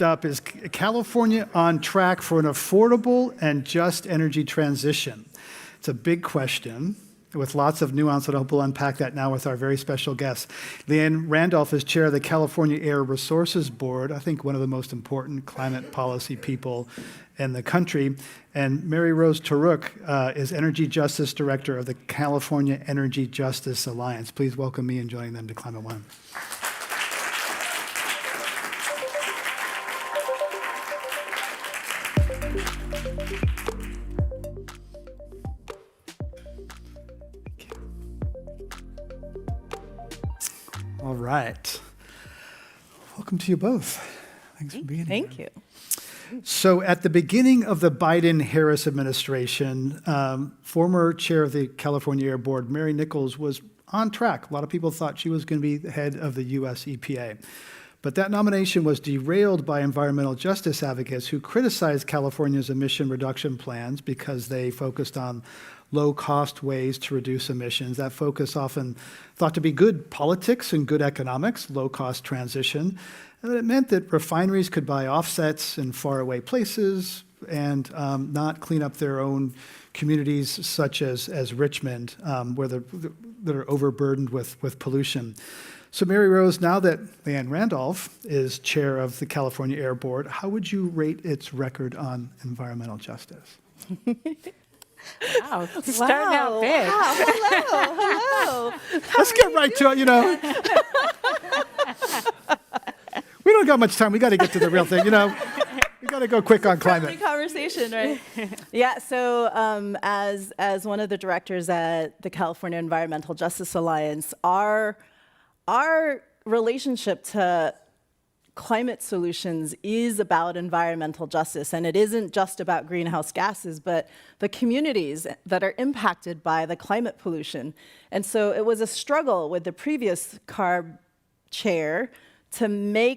Up is California on track for an affordable and just energy transition? It's a big question with lots of nuance, and I hope we'll unpack that now with our very special guest. Liane Randolph is chair of the California Air Resources Board, I think one of the most important climate policy people in the country. And Mary Rose Taruc is Energy Justice Director of the California Energy Justice Alliance. Please welcome me in joining them to Climate One. All right. Welcome to you both. Thanks for being here. Thank you. So at the beginning of the Biden-Harris administration, former chair of the California Air Board, Mary Nichols, was on track. A lot of people thought she was going to be the head of the U.S. EPA. But that nomination was derailed by environmental justice advocates who criticized California's emission reduction plans because they focused on low-cost ways to reduce emissions. That focus often thought to be good politics and good economics, low-cost transition. And it meant that refineries could buy offsets in faraway places and not clean up their own communities, such as Richmond, where that are overburdened with pollution. So Mary Rose, now that Liane Randolph is chair of the California Air Board, how would you rate its record on environmental justice? Wow, starting out big. Wow. Hello. Let's get right to it, We don't got much time. We got to get to the real thing, We got to go quick on climate. Conversation, right? Yeah, so as one of the directors at the California Environmental Justice Alliance, our relationship to climate solutions is about environmental justice, and it isn't just about greenhouse gases, but the communities that are impacted by the climate pollution. And so it was a struggle with the previous CARB chair to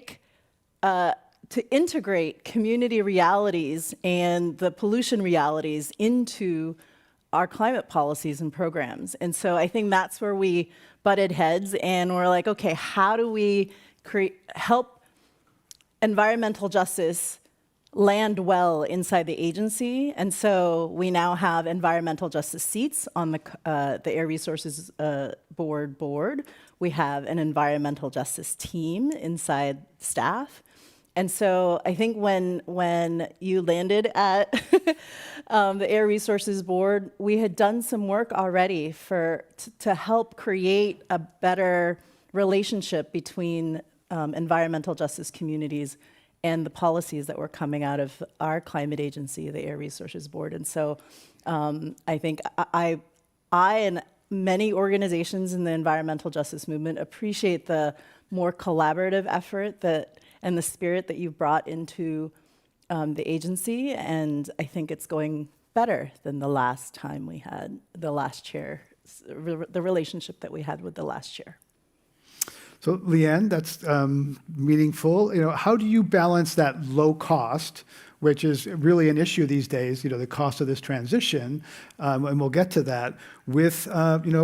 integrate community realities and the pollution realities into our climate policies and programs. And so I think that's where we butted heads, and we're like, okay, how do we help environmental justice land well inside the agency? And so we now have environmental justice seats on the Air Resources board. We have an environmental justice team inside staff. And so I think when you landed at the Air Resources Board, we had done some work already to help create a better relationship between environmental justice communities and the policies that were coming out of our climate agency, the Air Resources Board. And so I think I and many organizations in the environmental justice movement appreciate the more collaborative effort and the spirit that you've brought into the agency. And I think it's going better than the last time we had the last chair, the relationship that we had with the last chair. So Liane, that's meaningful. How do you balance that low cost, which is really an issue these days, the cost of this transition, and we'll get to that, with,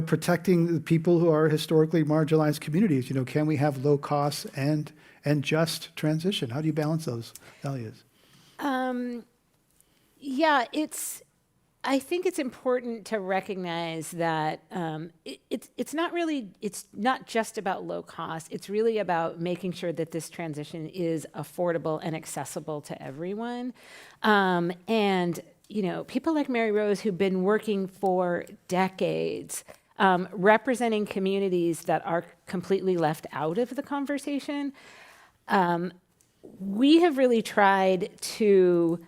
protecting the people who are historically marginalized communities? Can we have low costs and just transition? How do you balance those values? I think it's important to recognize that it's not just about low cost. It's really about making sure that this transition is affordable and accessible to everyone. And people like Mary Rose, who've been working for decades, representing communities that are completely left out of the conversation. We have really tried to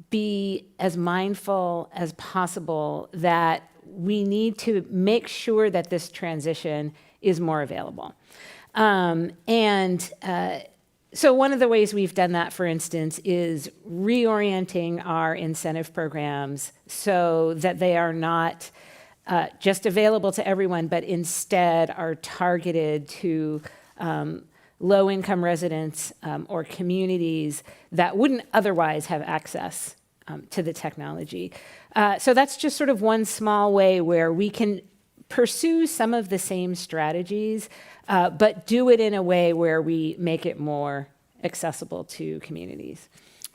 be as mindful as possible that we need to make sure that this transition is more available. So one of the ways we've done that, for instance, is reorienting our incentive programs so that they are not just available to everyone, but instead are targeted to low-income residents or communities that wouldn't otherwise have access to the technology. So that's just sort of one small way where we can pursue some of the same strategies, but do it in a way where we make it more accessible to communities.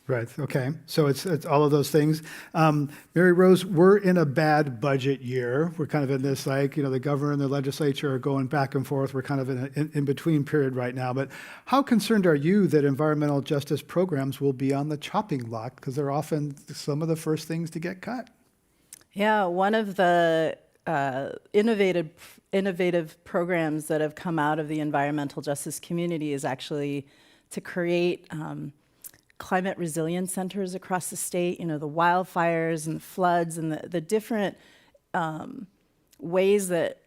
Right, okay. So it's all of those things. Mary Rose, we're in a bad budget year. We're kind of in this, like, the governor and the legislature are going back and forth. We're kind of in an in-between period right now. But how concerned are you that environmental justice programs will be on the chopping block? Because they're often some of the first things to get cut. Yeah, one of the innovative programs that have come out of the environmental justice community is actually to create climate resilience centers across the state. The wildfires and floods and the different ways that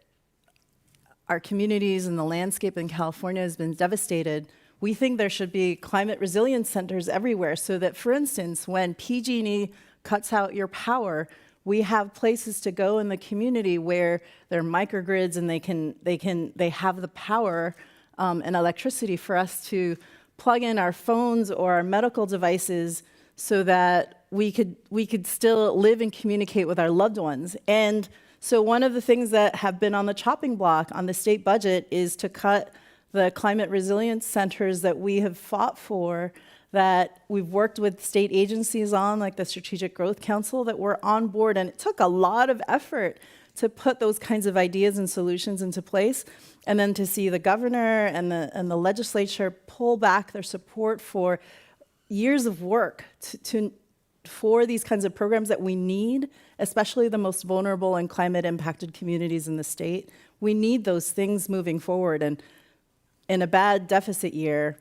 our communities and the landscape in California has been devastated. We think there should be climate resilience centers everywhere, so that, for instance, when PG&E cuts out your power, we have places to go in the community where there are microgrids and they have the power and electricity for us to plug in our phones or our medical devices so that we could still live and communicate with our loved ones. And so one of the things that have been on the chopping block on the state budget is to cut the climate resilience centers that we have fought for, that we've worked with state agencies on, like the Strategic Growth Council, that were on board. And it took a lot of effort to put those kinds of ideas and solutions into place, and then to see the governor and the legislature pull back their support for years of work for these kinds of programs that we need, especially the most vulnerable and climate-impacted communities in the state. We need those things moving forward. And in a bad deficit year,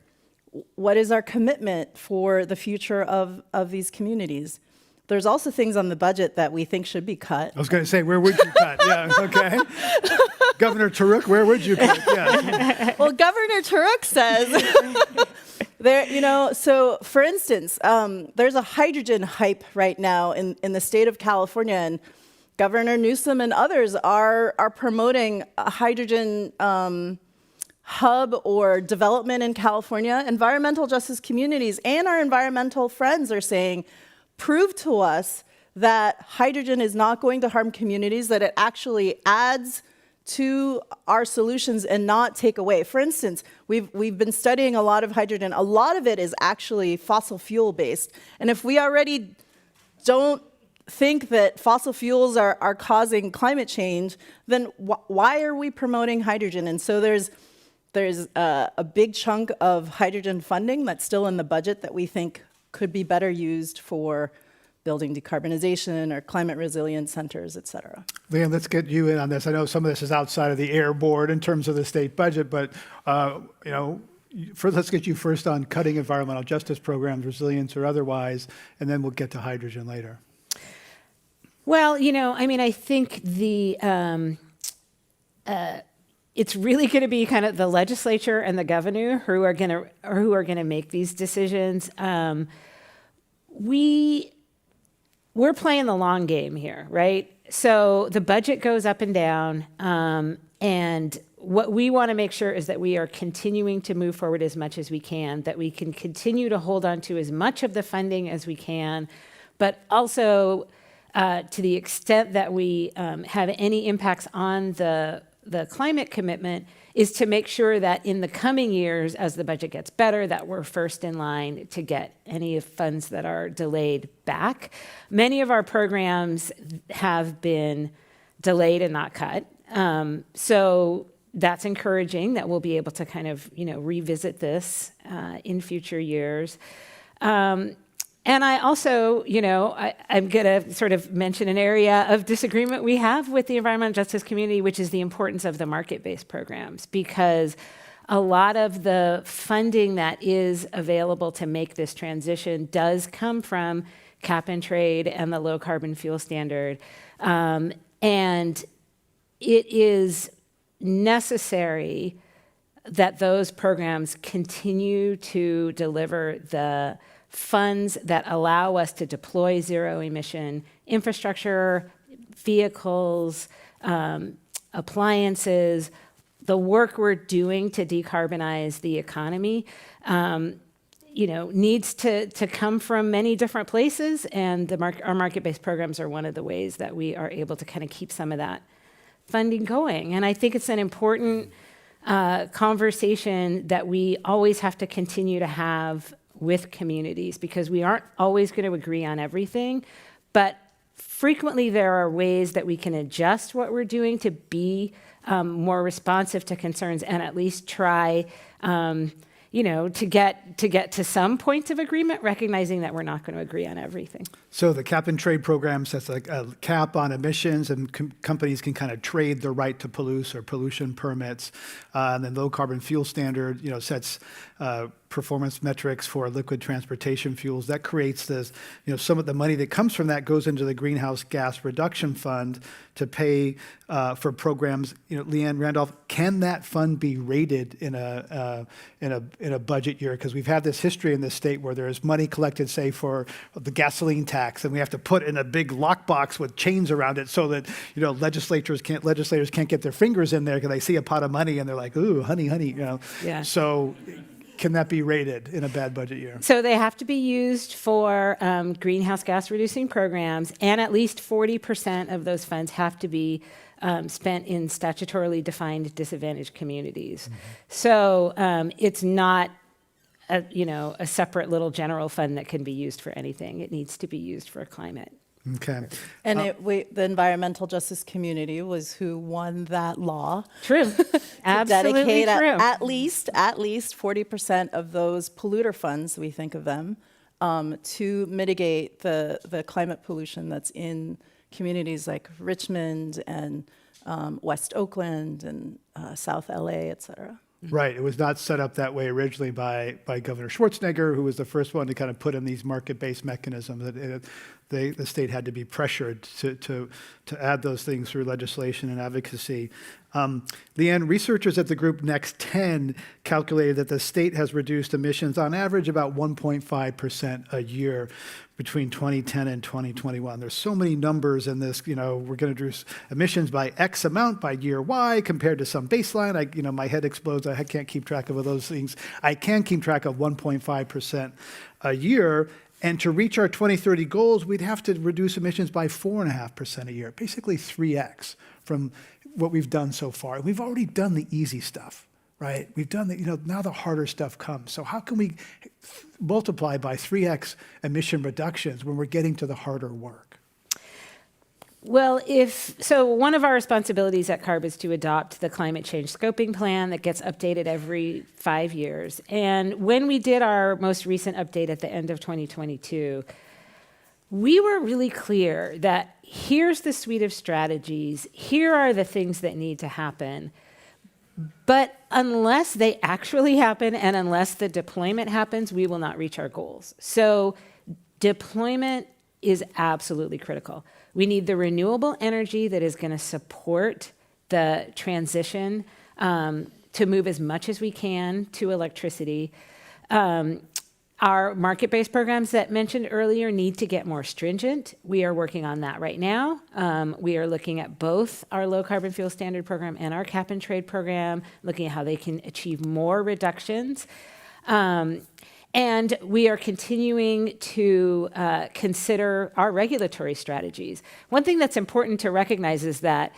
what is our commitment for the future of these communities? There's also things on the budget that we think should be cut. I was going to say, where would you cut? Yeah, okay. Governor Taruc, where would you cut? Yeah. Well, Governor Taruc says, so for instance, there's a hydrogen hype right now in the state of California, and Governor Newsom and others are promoting a hydrogen hub or development in California. Environmental justice communities and our environmental friends are saying, prove to us that hydrogen is not going to harm communities, that it actually adds to our solutions and not take away. For instance, we've been studying a lot of hydrogen. A lot of it is actually fossil fuel based. And if we already don't think that fossil fuels are causing climate change, then why are we promoting hydrogen? And so there's a big chunk of hydrogen funding that's still in the budget that we think could be better used for building decarbonization or climate resilience centers, et cetera. Liane, let's get you in on this. I know some of this is outside of the air board in terms of the state budget, but let's get you first on cutting environmental justice programs, resilience or otherwise, and then we'll get to hydrogen later. Well, I think it's really going to be kind of the legislature and the governor who are going to make these decisions. We're playing the long game here, right? So the budget goes up and down, and what we want to make sure is that we are continuing to move forward as much as we can, that we can continue to hold on to as much of the funding as we can, but also to the extent that we have any impacts on the climate commitment, is to make sure that in the coming years, as the budget gets better, that we're first in line to get any funds that are delayed back. Many of our programs have been delayed and not cut. So that's encouraging that we'll be able to kind of, revisit this in future years. And I also, I'm going to sort of mention an area of disagreement we have with the environmental justice community, which is the importance of the market-based programs, because a lot of the funding that is available to make this transition does come from cap and trade and the low carbon fuel standard. And it is necessary that those programs continue to deliver the funds that allow us to deploy zero emission infrastructure, vehicles, appliances, the work we're doing to decarbonize the economy, needs to come from many different places, and our market-based programs are one of the ways that we are able to kind of keep some of that funding going. And I think it's an important conversation that we always have to continue to have with communities, because we aren't always going to agree on everything, but frequently there are ways that we can adjust what we're doing to be more responsive to concerns and at least try to get to some points of agreement, recognizing that we're not going to agree on everything. So the cap and trade program sets like a cap on emissions, and companies can kind of trade the right to pollute or pollution permits. And then low carbon fuel standard, sets performance metrics for liquid transportation fuels. That creates this, some of the money that comes from that goes into the greenhouse gas reduction fund to pay for programs. Liane, Randolph, can that fund be rated in a budget year? Because we've had this history in this state where there's money collected, say, for the gasoline tax, and we have to put in a big lockbox with chains around it so that legislators can't get their fingers in there because they see a pot of money and they're like, ooh, honey, Yeah. So can that be rated in a bad budget year? So they have to be used for greenhouse gas reducing programs, and at least 40% of those funds have to be spent in statutorily defined disadvantaged communities. Mm-hmm. So it's not a separate little general fund that can be used for anything. It needs to be used for climate. Okay. And the environmental justice community was who won that law. True. Absolutely Dedicate true. at least 40% of those polluter funds, we think of them, to mitigate the climate pollution that's in communities like Richmond and West Oakland and South LA, et cetera. Right. It was not set up that way originally by Governor Schwarzenegger, who was the first one to kind of put in these market-based mechanisms. The state had to be pressured to add those things through legislation and advocacy. Liane, researchers at the group Next 10 calculated that the state has reduced emissions on average about 1.5% a year between 2010 and 2021. There's so many numbers in this. We're going to reduce emissions by X amount by year Y compared to some baseline. My head explodes. I can't keep track of those things. I can keep track of 1.5% a year. And to reach our 2030 goals, we'd have to reduce emissions by 4.5% a year, basically 3x from what we've done so far. We've already done the easy stuff, right? We've done now the harder stuff comes. So how can we multiply by 3x emission reductions when we're getting to the harder work? Well, one of our responsibilities at CARB is to adopt the climate change scoping plan that gets updated every 5 years. And when we did our most recent update at the end of 2022, we were really clear that here's the suite of strategies, here are the things that need to happen. But unless they actually happen and unless the deployment happens, we will not reach our goals. So deployment is absolutely critical. We need the renewable energy that is going to support the transition to move as much as we can to electricity. Our market-based programs that mentioned earlier need to get more stringent. We are working on that right now. We are looking at both our low carbon fuel standard program and our cap and trade program, looking at how they can achieve more reductions. And we are continuing to consider our regulatory strategies. One thing that's important to recognize is that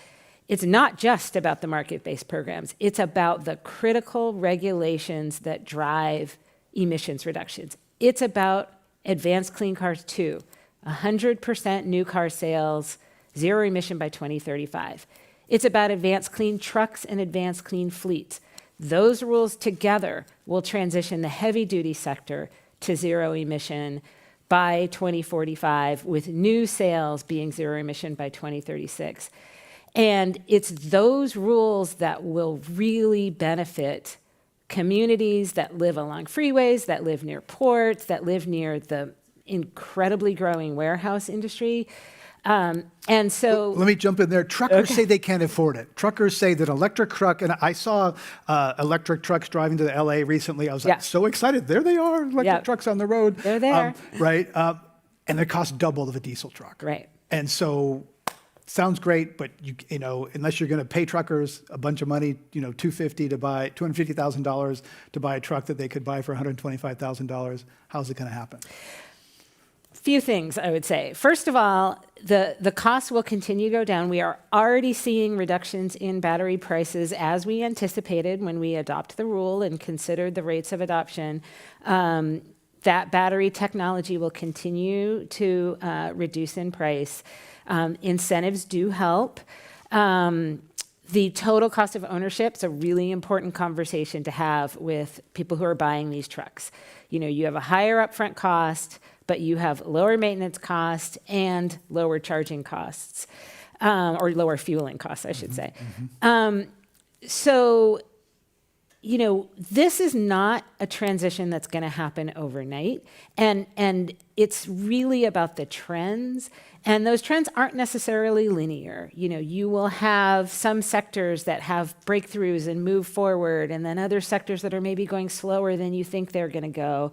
it's not just about the market-based programs. It's about the critical regulations that drive emissions reductions. It's about Advanced Clean Cars 2, 100% new car sales, zero emission by 2035. It's about advanced clean trucks and advanced clean fleets. Those rules together will transition the heavy-duty sector to zero emission by 2045, with new sales being zero emission by 2036. And it's those rules that will really benefit communities that live along freeways, that live near ports, that live near the incredibly growing warehouse industry. And so let me jump in there. Truckers say they can't afford it. Truckers say that electric truck, and I saw electric trucks driving to the LA recently. I was like, so excited. There they are, electric trucks on the road. They're there. Right. And they cost double of a diesel truck. Right. And so sounds great, but unless you're going to pay truckers a bunch of money, $250,000 to buy a truck that they could buy for $125,000, how's it going to happen? Few things I would say. First of all, the costs will continue to go down. We are already seeing reductions in battery prices as we anticipated when we adopted the rule and considered the rates of adoption. That battery technology will continue to reduce in price. Incentives do help. The total cost of ownership is a really important conversation to have with people who are buying these trucks. You have a higher upfront cost, but you have lower maintenance costs and lower charging costs, or lower fueling costs, I should say. So, this is not a transition that's going to happen overnight, and it's really about the trends, and those trends aren't necessarily linear. You will have some sectors that have breakthroughs and move forward, and then other sectors that are maybe going slower than you think they're going to go.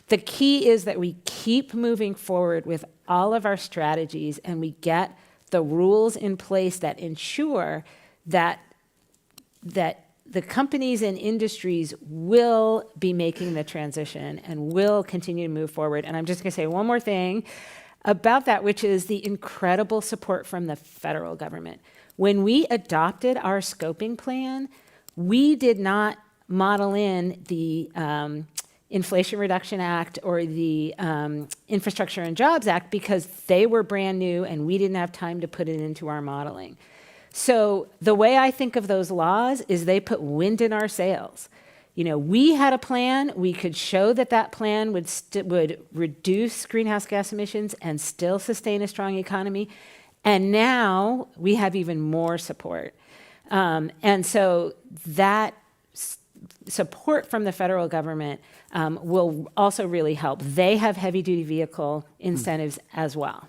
The key is that we keep moving forward with all of our strategies, and we get the rules in place that ensure that the companies and industries will be making the transition and will continue to move forward. And I'm just going to say one more thing about that, which is the incredible support from the federal government. When we adopted our scoping plan, we did not model in the Inflation Reduction Act or the Infrastructure and Jobs Act because they were brand new and we didn't have time to put it into our modeling. So the way I think of those laws is they put wind in our sails. We had a plan. We could show that plan would reduce greenhouse gas emissions and still sustain a strong economy. And now we have even more support. And so that support from the federal government will also really help. They have heavy-duty vehicle incentives as well.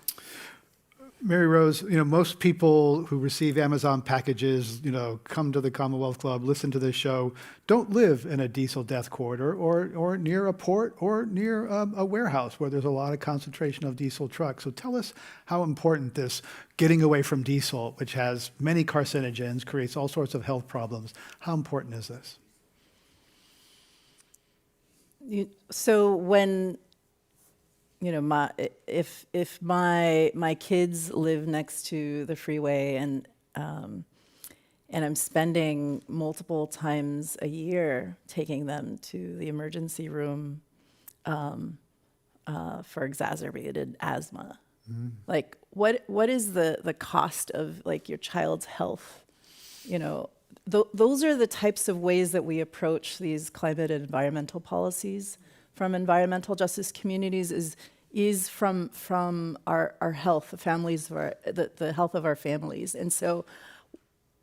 Mary Rose, most people who receive Amazon packages, come to the Commonwealth Club, listen to this show, don't live in a diesel death corridor or near a port or near a warehouse where there's a lot of concentration of diesel trucks. So tell us how important this getting away from diesel, which has many carcinogens, creates all sorts of health problems. How important is this? So when if my kids live next to the freeway and I'm spending multiple times a year taking them to the emergency room for exacerbated asthma, like what is the cost of your child's health? Those are the types of ways that we approach these climate and environmental policies from environmental justice communities is from our health, the families, the health of our families. And so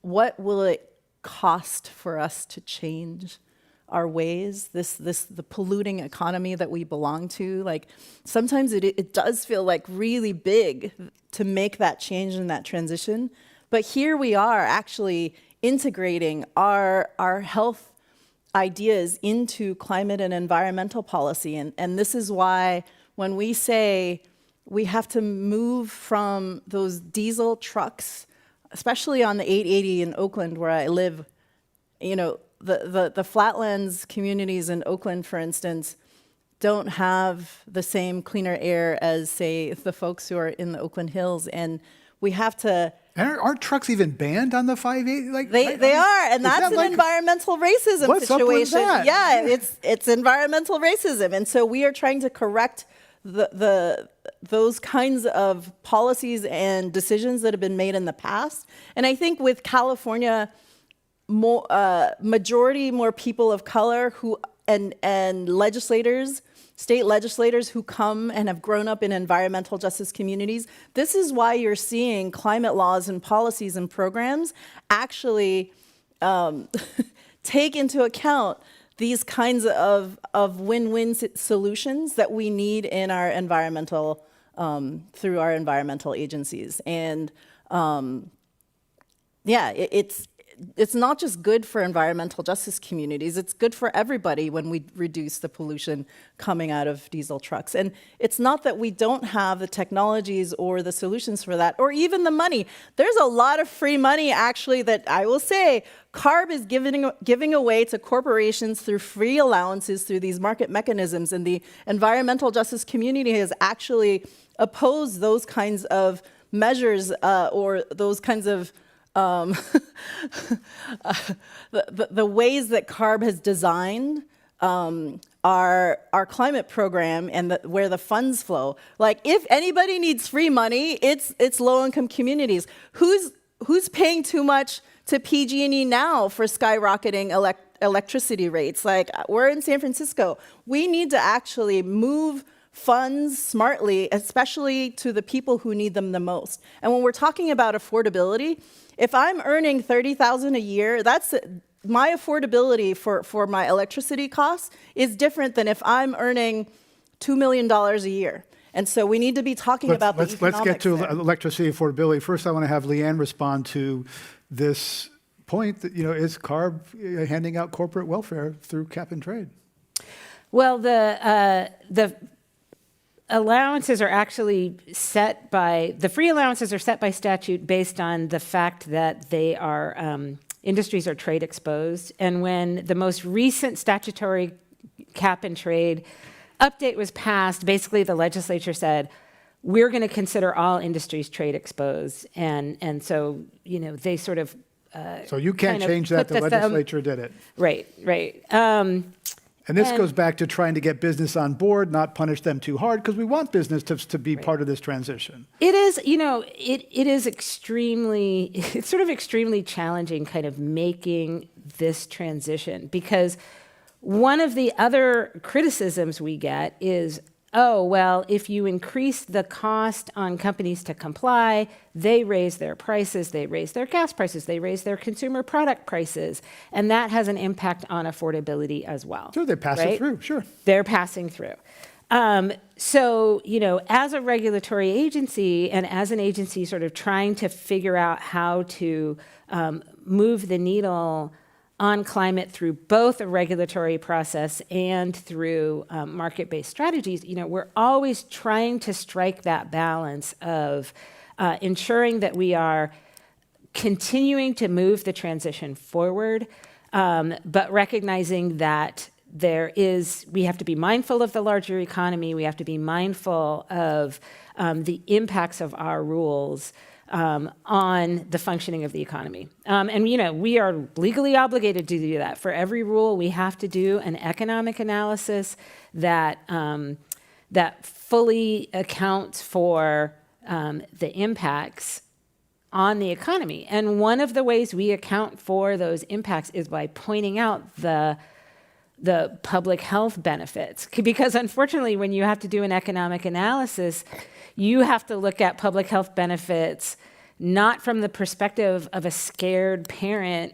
what will it cost for us to change our ways, the polluting economy that we belong to? Sometimes it does feel really big to make that change and that transition. But here we are actually integrating our health ideas into climate and environmental policy. And this is why when we say we have to move from those diesel trucks, especially on the 880 in Oakland where I live, the flatlands communities in Oakland, for instance, don't have the same cleaner air as, say, the folks who are in the Oakland Hills. And we have to... Aren't trucks even banned on the 580? They are, and that's an environmental racism what's situation. Up with that? Yeah, it's environmental racism, and so we are trying to correct those kinds of policies and decisions that have been made in the past. And I think with California, majority more people of color who and legislators. State legislators who come and have grown up in environmental justice communities. This is why you're seeing climate laws and policies and programs actually take into account these kinds of win-win solutions that we need in our environmental, through our environmental agencies. And it's not just good for environmental justice communities, it's good for everybody when we reduce the pollution coming out of diesel trucks. And it's not that we don't have the technologies or the solutions for that, or even the money. There's a lot of free money, actually, that I will say CARB is giving away to corporations through free allowances through these market mechanisms. And the environmental justice community has actually opposed those kinds of measures or those kinds of the ways that CARB has designed our climate program and where the funds flow. Like, if anybody needs free money, it's low-income communities. Who's paying too much to PG&E now for skyrocketing electricity rates? Like, we're in San Francisco. We need to actually move funds smartly, especially to the people who need them the most. And when we're talking about affordability, if I'm earning $30,000 a year, that's my affordability for my electricity costs is different than if I'm earning $2 million a year. And so we need to be talking about the economics. Let's get to there. electricity affordability. First, I want to have Liane respond to this point that, is CARB handing out corporate welfare through cap and trade? Well, the allowances are actually the free allowances are set by statute based on the fact that they are, industries are trade exposed. And when the most recent statutory cap and trade update was passed, basically the legislature said, we're going to consider all industries trade exposed. And so, they sort of so you can't change that. The legislature did it. Right. And this goes back to trying to get business on board, not punish them too hard, because we want business to be part of this transition. It is, it is it's sort of extremely challenging kind of making this transition, because one of the other criticisms we get is, oh, well, if you increase the cost on companies to comply, they raise their prices, they raise their gas prices, they raise their consumer product prices, and that has an impact on affordability as well. Sure, they pass it through, sure. They're passing through. So, as a regulatory agency and as an agency sort of trying to figure out how to move the needle on climate through both a regulatory process and through market-based strategies, we're always trying to strike that balance of ensuring that we are continuing to move the transition forward, but recognizing that we have to be mindful of the larger economy, we have to be mindful of the impacts of our rules on the functioning of the economy. And we are legally obligated to do that. For every rule, we have to do an economic analysis that fully accounts for the impacts on the economy. And one of the ways we account for those impacts is by pointing out the public health benefits. Because unfortunately, when you have to do an economic analysis, you have to look at public health benefits not from the perspective of a scared parent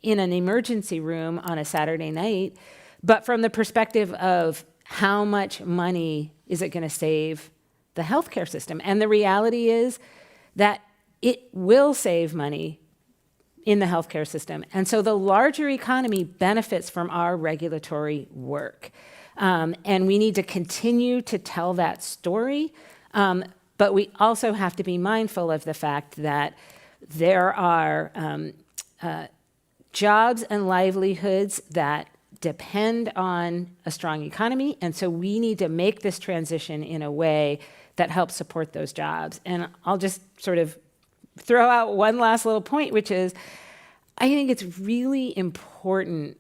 in an emergency room on a Saturday night, but from the perspective of how much money is it going to save the healthcare system. And the reality is that it will save money in the healthcare system. And so the larger economy benefits from our regulatory work. And we need to continue to tell that story. But we also have to be mindful of the fact that there are jobs and livelihoods that depend on a strong economy. And so we need to make this transition in a way that helps support those jobs. And I'll just sort of throw out one last little point, which is I think it's really important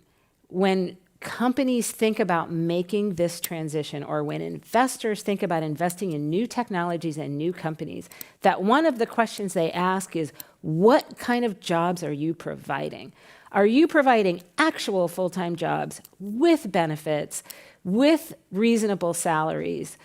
when companies think about making this transition, or when investors think about investing in new technologies and new companies, that one of the questions they ask is, what kind of jobs are you providing? Are you providing actual full-time jobs with benefits, with reasonable salaries?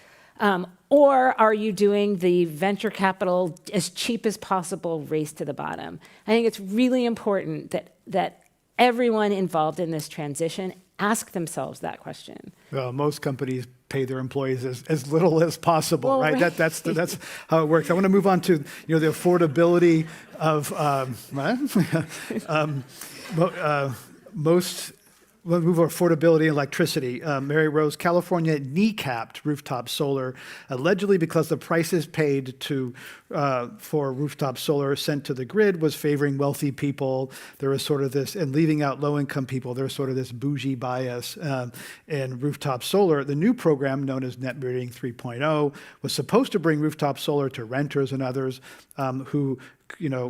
Or are you doing the venture capital as cheap as possible race to the bottom? I think it's really important that everyone involved in this transition ask themselves that question. Well, most companies pay their employees as little as possible, Well, right? That's how it works. I want to move on to the affordability of most we'll move on affordability and electricity. Mary Rose, California kneecapped rooftop solar, allegedly because the prices paid for rooftop solar sent to the grid was favoring wealthy people. There was sort of this, and leaving out low-income people, there was sort of this bougie bias in rooftop solar. The new program, known as Net Metering 3.0, was supposed to bring rooftop solar to renters and others who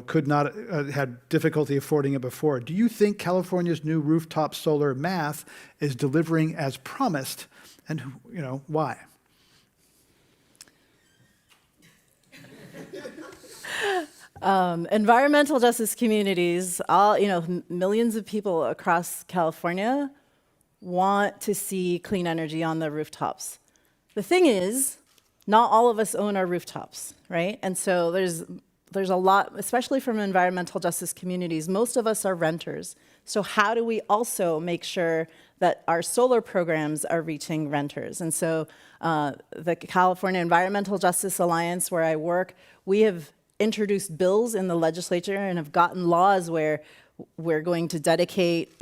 could not, had difficulty affording it before. Do you think California's new rooftop solar math is delivering as promised, and why? Environmental justice communities, millions of people across California want to see clean energy on their rooftops. The thing is, not all of us own our rooftops, right? And so there's a lot, especially from environmental justice communities, most of us are renters. So how do we also make sure that our solar programs are reaching renters? And so the California Environmental Justice Alliance, where I work, we have introduced bills in the legislature and have gotten laws where we're going to dedicate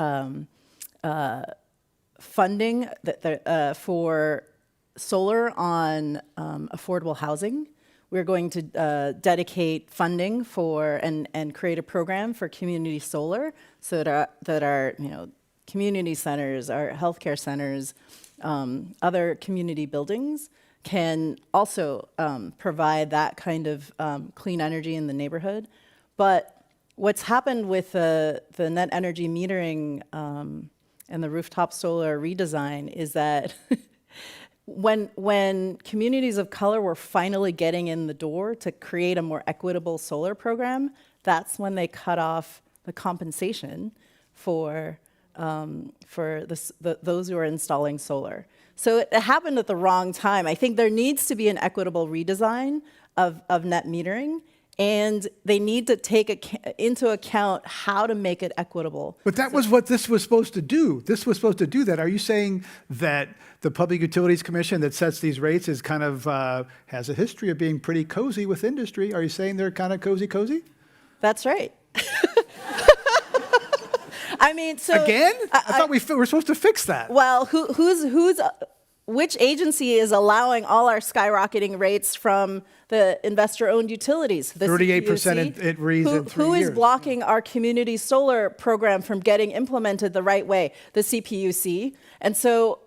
funding for solar on affordable housing. We're going to dedicate funding for and create a program for community solar, so that our community centers, our healthcare centers, other community buildings can also provide that kind of clean energy in the neighborhood. But what's happened with the net energy metering and the rooftop solar redesign is that when communities of color were finally getting in the door to create a more equitable solar program, that's when they cut off the compensation for those who are installing solar. So it happened at the wrong time. I think there needs to be an equitable redesign of net metering, and they need to take into account how to make it equitable. But that was what this was supposed to do. This was supposed to do that. Are you saying that the Public Utilities Commission that sets these rates is kind of has a history of being pretty cozy with industry? Are you saying they're kind of cozy? That's right. I mean, so again, I thought we were supposed to fix that. Well, which agency is allowing all our skyrocketing rates from the investor-owned utilities? The 38% it reads in 3 Who years. is blocking our community solar program from getting implemented the right way? The CPUC. And so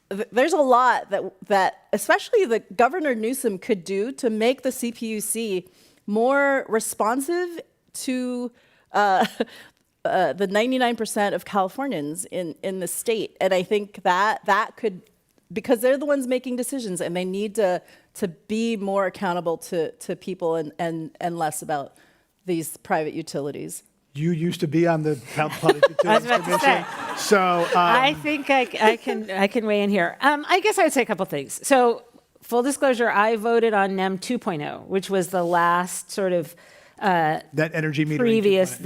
there's a lot that especially the Governor Newsom could do to make the CPUC more responsive to the 99% of Californians in the state. And I think that could, because they're the ones making decisions, and they need to be more accountable to people and less about these private utilities. You used to be on the Public Utilities Commission, so I think I can weigh in here. I guess I would say a couple things. So, full disclosure, I voted on NEM 2.0, which was the last sort of that energy metering. Previous,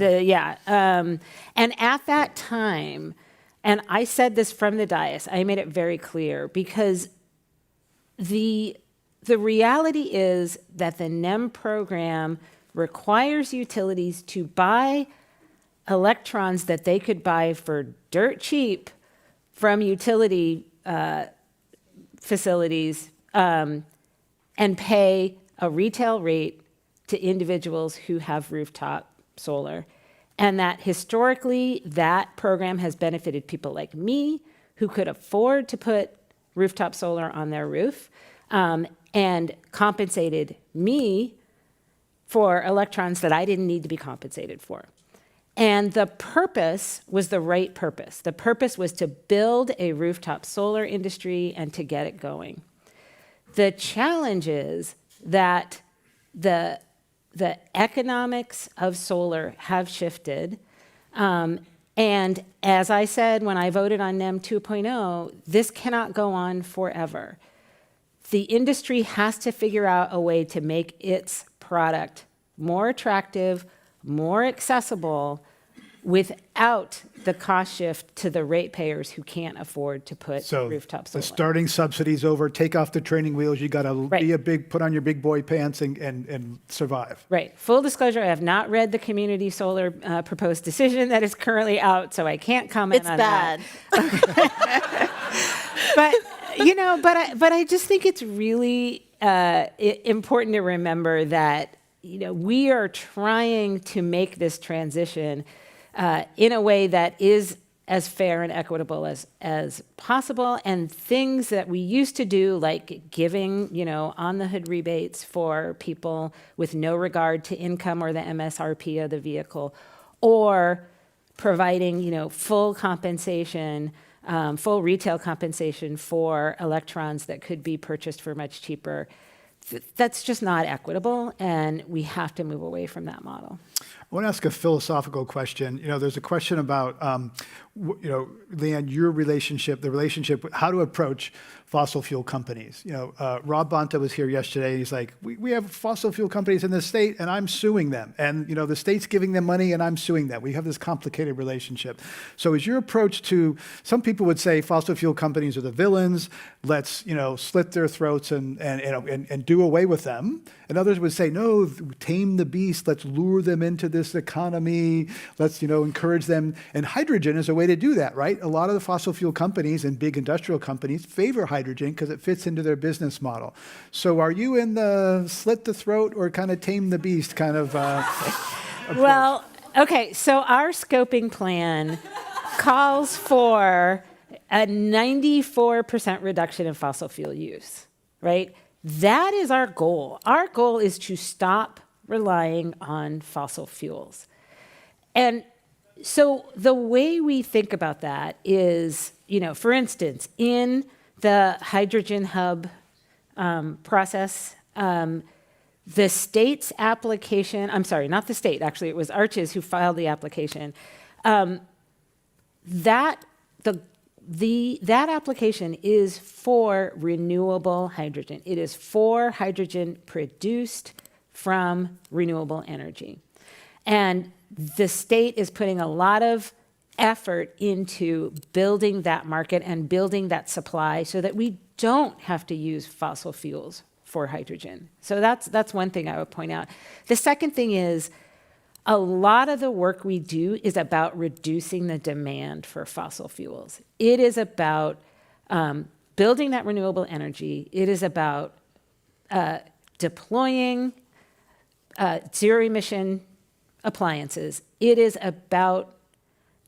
and at that time, and I said this from the dais, I made it very clear, because the reality is that the NEM program requires utilities to buy electrons that they could buy for dirt cheap from utility facilities and pay a retail rate to individuals who have rooftop solar. And that historically, that program has benefited people like me who could afford to put rooftop solar on their roof, and compensated me for electrons that I didn't need to be compensated for. And the purpose was the right purpose. The purpose was to build a rooftop solar industry and to get it going. The challenge is that the economics of solar have shifted. And as I said when I voted on NEM 2.0, this cannot go on forever. The industry has to figure out a way to make its product more attractive, more accessible, without the cost shift to the ratepayers who can't afford to put So rooftop the solar. starting subsidy's over, take off the training wheels, you got to Right. put on your big boy pants and survive. Right. Full disclosure, I have not read the community solar proposed decision that is currently out, so I can't comment It's on bad. that. But, but I just think it's really important to remember that, we are trying to make this transition in a way that is as fair and equitable as possible. And things that we used to do, like giving, on the hood rebates for people with no regard to income or the MSRP of the vehicle, or providing, full compensation, full retail compensation for electrons that could be purchased for much cheaper. That's just not equitable, and we have to move away from that model. I want to ask a philosophical question. There's a question about, Liane, your relationship, how to approach fossil fuel companies. Rob Bonta was here yesterday. He's like, we have fossil fuel companies in the state, and I'm suing them. And, the state's giving them money, and I'm suing them. We have this complicated relationship. So is your approach to, some people would say fossil fuel companies are the villains. Let's, slit their throats and do away with them. And others would say, no, tame the beast. Let's lure them into this economy. Let's, encourage them. And hydrogen is a way to do that, right? A lot of the fossil fuel companies and big industrial companies favor hydrogen because it fits into their business model. So are you in the slit the throat or kind of tame the beast kind of approach? Well, okay, so our scoping plan calls for a 94% reduction in fossil fuel use, right? That is our goal. Our goal is to stop relying on fossil fuels. And so the way we think about that is, for instance, in the hydrogen hub process, the state's application, I'm sorry, not the state, actually, it was Arches who filed the application. That application is for renewable hydrogen. It is for hydrogen produced from renewable energy. And the state is putting a lot of effort into building that market and building that supply so that we don't have to use fossil fuels for hydrogen. So that's one thing I would point out. The second thing is, a lot of the work we do is about reducing the demand for fossil fuels. It is about building that renewable energy. It is about deploying zero-emission appliances. It is about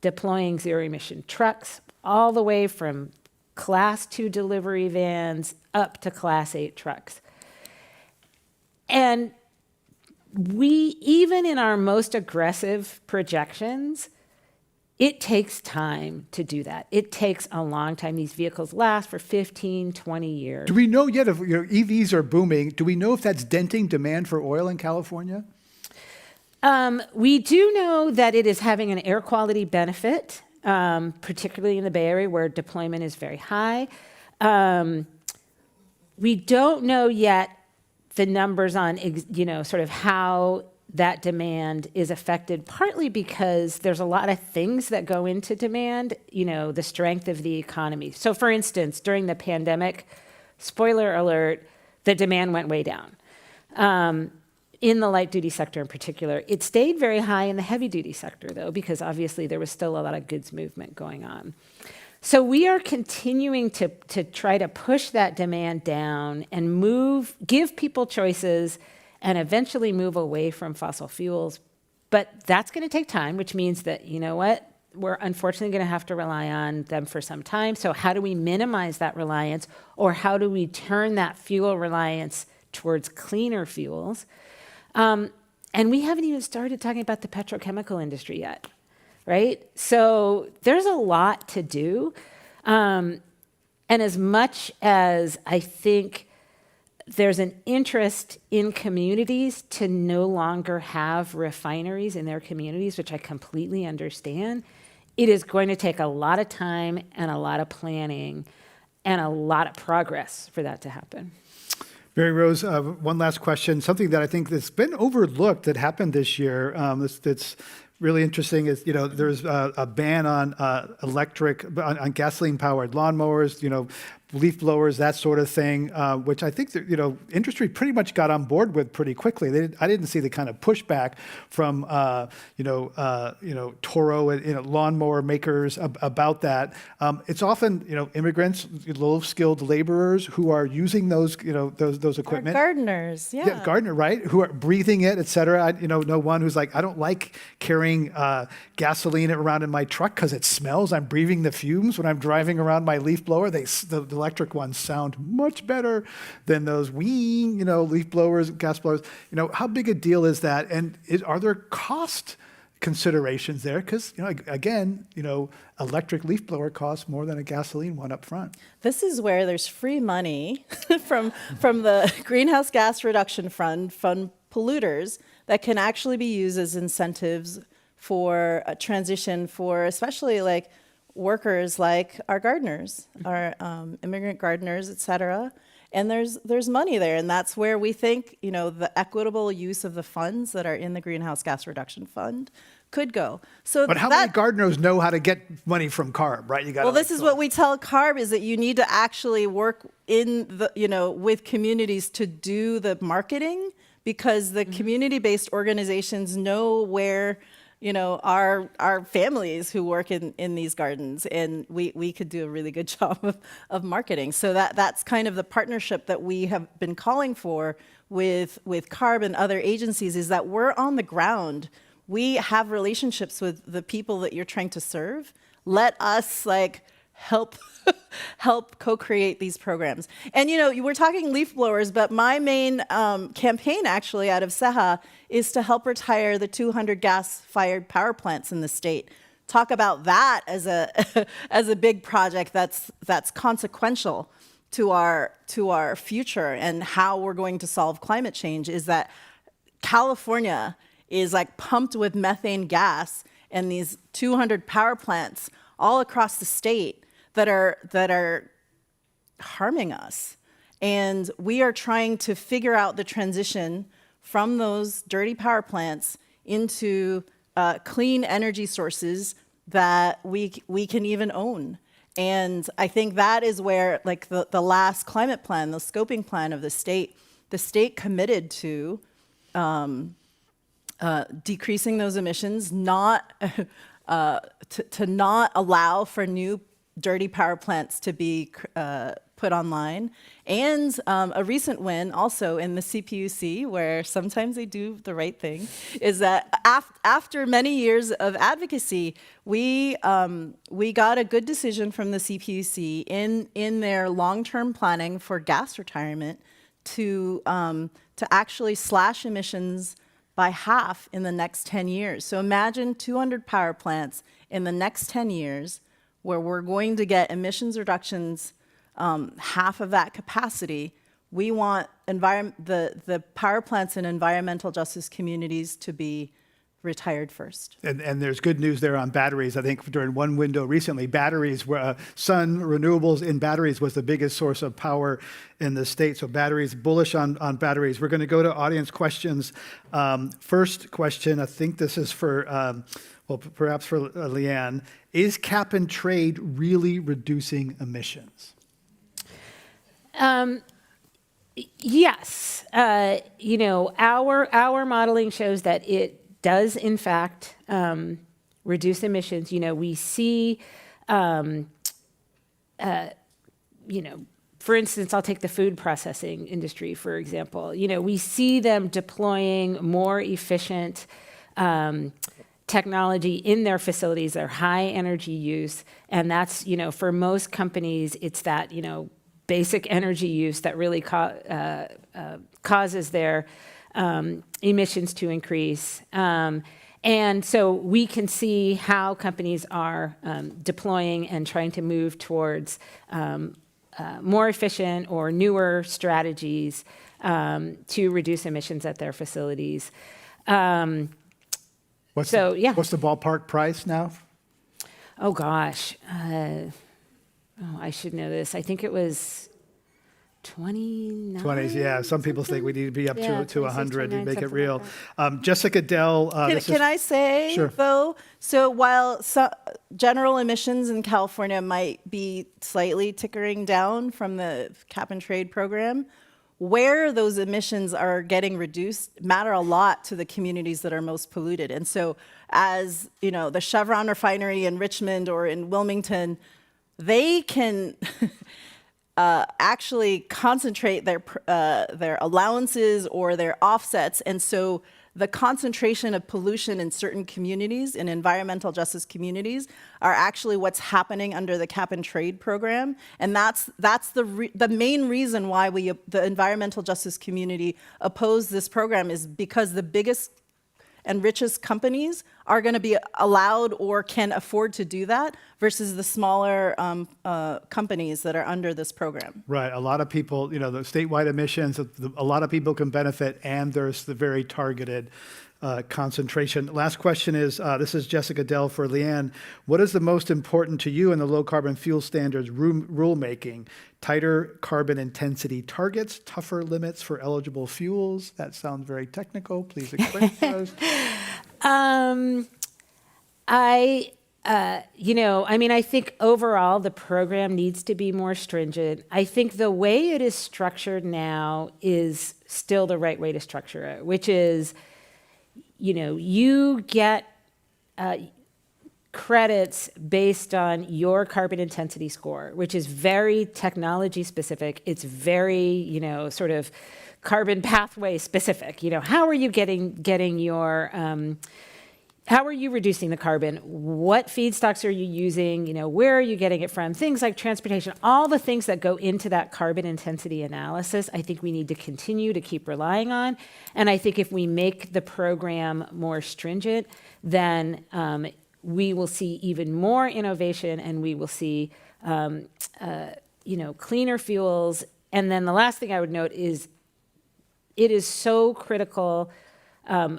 deploying zero-emission trucks all the way from Class 2 delivery vans up to Class 8 trucks. And we, even in our most aggressive projections, it takes time to do that. It takes a long time. These vehicles last for 15, 20 years. Do we know yet if EVs are booming? Do we know if that's denting demand for oil in California? We do know that it is having an air quality benefit, particularly in the Bay Area where deployment is very high. We don't know yet the numbers on, sort of how that demand is affected, partly because there's a lot of things that go into demand, the strength of the economy. So for instance, during the pandemic, spoiler alert, the demand went way down. In the light duty sector in particular. It stayed very high in the heavy duty sector though, because obviously there was still a lot of goods movement going on. So we are continuing to try to push that demand down and give people choices and eventually move away from fossil fuels. But that's going to take time, which means that, we're unfortunately going to have to rely on them for some time. So how do we minimize that reliance, or how do we turn that fuel reliance towards cleaner fuels? And we haven't even started talking about the petrochemical industry yet, right? So there's a lot to do. And as much as I think there's an interest in communities to no longer have refineries in their communities, which I completely understand, it is going to take a lot of time and a lot of planning and a lot of progress for that to happen. Mary Rose, one last question, something that I think that's been overlooked that happened this year, that's really interesting is, there's a ban on on gasoline-powered lawnmowers, leaf blowers, that sort of thing, which I think that, industry pretty much got on board with pretty quickly. I didn't see the kind of pushback from, Toro and lawnmower makers about that. It's often, immigrants, low-skilled laborers who are using those, those equipment. Gardeners, yeah. Gardener, right? Who are breathing it, et cetera. I know one who's like, I don't like carrying gasoline around in my truck because it smells. I'm breathing the fumes when I'm driving around my leaf blower. The electric ones sound much better than those leaf blowers, gas blowers. How big a deal is that? And are there cost considerations there? Because, again, electric leaf blower costs more than a gasoline one up front. This is where there's free money from the Greenhouse Gas Reduction Fund polluters that can actually be used as incentives for a transition for especially like workers like our gardeners, our immigrant gardeners, et cetera. And there's money there. And that's where we think, the equitable use of the funds that are in the Greenhouse Gas Reduction Fund could go. So but how many gardeners know how to get money from CARB, right? This is what we tell CARB is that you need to actually work in the, with communities to do the marketing, because the community-based organizations know where our families who work in these gardens, and we could do a really good job of marketing. So that's kind of the partnership that we have been calling for with CARB and other agencies, is that we're on the ground. We have relationships with the people that you're trying to serve. Let us help co-create these programs. And we're talking leaf blowers, but my main campaign actually out of Ceja is to help retire the 200 gas-fired power plants in the state. Talk about that as a big project that's consequential to our future and how we're going to solve climate change. Is that California is pumped with methane gas, and these 200 power plants all across the state that are harming us. And we are trying to figure out the transition from those dirty power plants into clean energy sources that we can even own. And I think that is where the last climate plan, the scoping plan of the state committed to decreasing those emissions, not to not allow for new dirty power plants to be put online. And a recent win also in the CPUC, where sometimes they do the right thing, is that after many years of advocacy, we got a good decision from the CPUC in their long-term planning for gas retirement to actually slash emissions by half in the next 10 years. So imagine 200 power plants in the next 10 years where we're going to get emissions reductions half of that capacity. We want the power plants in environmental justice communities to be retired first. And there's good news there on batteries. I think during one window recently, batteries were sun renewables in batteries was the biggest source of power in the state. So batteries, bullish on batteries. We're going to go to audience questions. First question, I think this is for, perhaps for Liane. Is cap and trade really reducing emissions? Yes. Our modeling shows that it does in fact reduce emissions. We see, for instance, I'll take the food processing industry, for example. We see them deploying more efficient technology in their facilities, their high energy use. And that's, for most companies, it's that, basic energy use that really causes their emissions to increase. And so we can see how companies are deploying and trying to move towards more efficient or newer strategies to reduce emissions at their facilities. What's the ballpark price now? Oh gosh, I should know this. I think it was 29. 20s, yeah. Some people think we need to be up Yeah, to 100 to 26, make it 29, real. something like Jessica Dell, Can I say, Sure. though, so while general emissions in California might be slightly tickering down from the cap and trade program, where those emissions are getting reduced matter a lot to the communities that are most polluted. And so as, you know, the Chevron refinery in Richmond or in Wilmington, they can actually concentrate their allowances or their offsets. And so the concentration of pollution in certain communities, in environmental justice communities, are actually what's happening under the cap and trade program. And that's the main reason why the environmental justice community oppose this program, is because the biggest and richest companies are going to be allowed or can afford to do that versus the smaller companies that are under this program. Right. A lot of people, you know, the statewide emissions, a lot of people can benefit, and there's the very targeted concentration. Last question is, this is Jessica Dell for Liane. What is the most important to you in the low carbon fuel standards rulemaking? Tighter carbon intensity targets, tougher limits for eligible fuels? That sounds very technical. Please explain to us. I think overall the program needs to be more stringent. I think the way it is structured now is still the right way to structure it, which is, you know, you get credits based on your carbon intensity score, which is very technology specific. It's very, you know, sort of carbon pathway specific. You know, how are you getting your how are you reducing the carbon? What feedstocks are you using? You know, where are you getting it from? Things like transportation, all the things that go into that carbon intensity analysis, I think we need to continue to keep relying on. And I think if we make the program more stringent, then we will see even more innovation, and we will see, cleaner fuels. And then the last thing I would note is it is so critical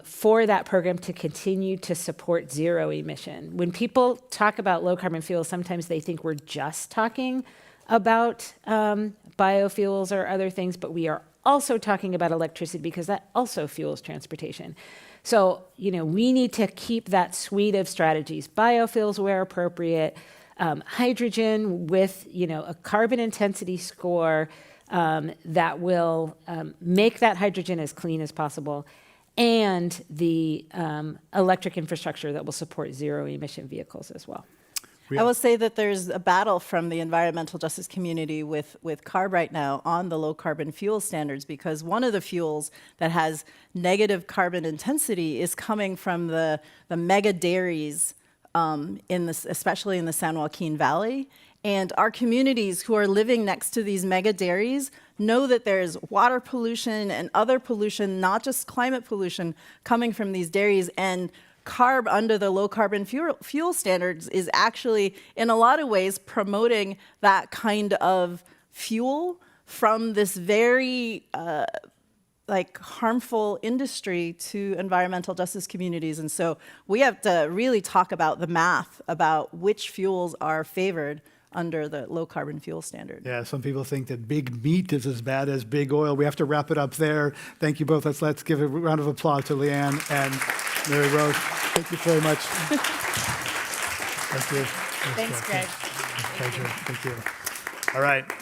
for that program to continue to support zero emission. When people talk about low carbon fuels, sometimes they think we're just talking about biofuels or other things, but we are also talking about electricity because that also fuels transportation. So, you know, we need to keep that suite of strategies, biofuels where appropriate, hydrogen with, you know, a carbon intensity score that will make that hydrogen as clean as possible, and the electric infrastructure that will support zero emission vehicles as well. I will say that there's a battle from the environmental justice community with CARB right now on the low carbon fuel standards, because one of the fuels that has negative carbon intensity is coming from the mega dairies, especially in the San Joaquin Valley. And our communities who are living next to these mega dairies know that there's water pollution and other pollution, not just climate pollution, coming from these dairies. And CARB under the low carbon fuel standards is actually, in a lot of ways, promoting that kind of fuel from this very harmful industry to environmental justice communities. And so we have to really talk about the math about which fuels are favored under the low carbon fuel standard. Yeah, some people think that big meat is as bad as big oil. We have to wrap it up there. Thank you both. Let's give a round of applause to Liane and Mary Rose. Thank you very much. Thank you. Thanks, Greg. Pleasure. Thank you. All right.